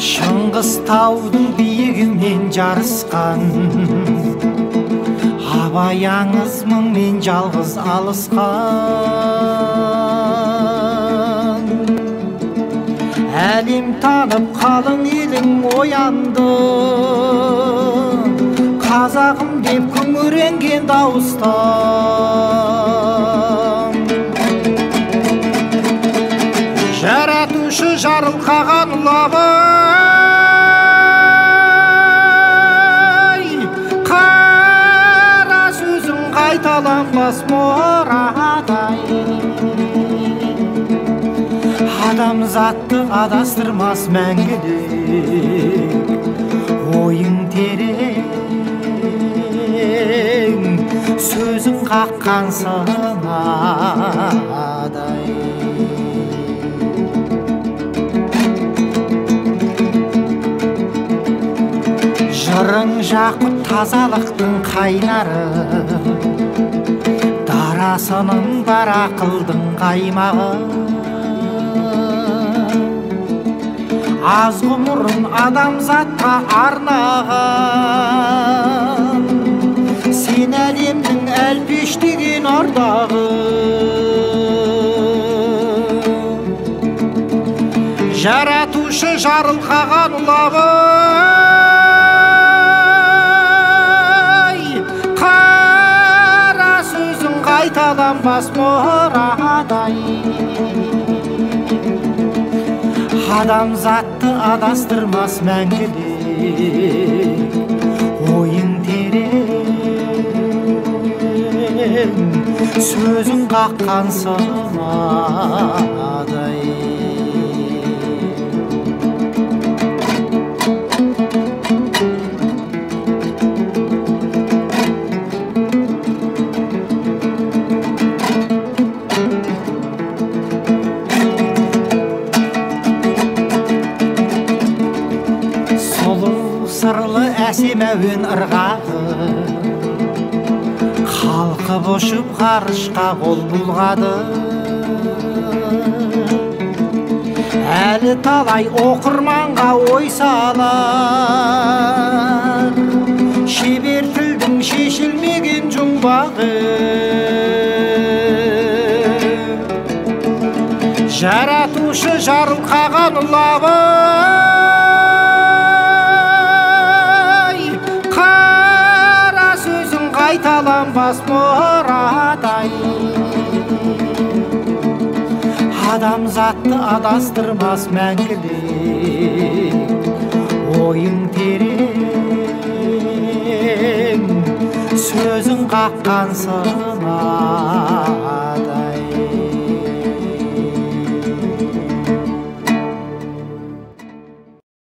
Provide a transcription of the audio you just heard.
Шыңғыс таудың биігімен жарысқан, абай аңыз мұңмен жалғыз алысқан. Әлем танып қалың елің оянды, қазағым деп күңіренген дауыстан. Жаратушы жарылқаған ұлабай, қара сөзің қайталанбас мұрадай. Адамзатты адастырмас мәңгілік, ойың терең, сөзің қаққан сынадай. Жырың жақұт тазалықтың қайнары, дарасының бар ақылдың қаймағы. Аз ғұмырын адамзатқа арнаған, сен әлемнің әлпештеген ардағы. Жаратушы жарылқаған ұлабай, қара сөзің қайталанбас мұрадай. Адамзатты адастырмас мәңгілік, ойың терең, сөзің қаққан сынадай. Сырлы әсем әуен ырғағы, қалқып ұшып ғарышқа қол бұлғады. Әлі талай оқырманға ой салар, шебер тілдің шешілмеген жұмбағы. Жаратушы жарылқаған ұлабай, қара сөзің қайталанбас мұрадай. Адамзатты адастырмас мәңгілік, ойың терең, сөзің қаққан сынадай.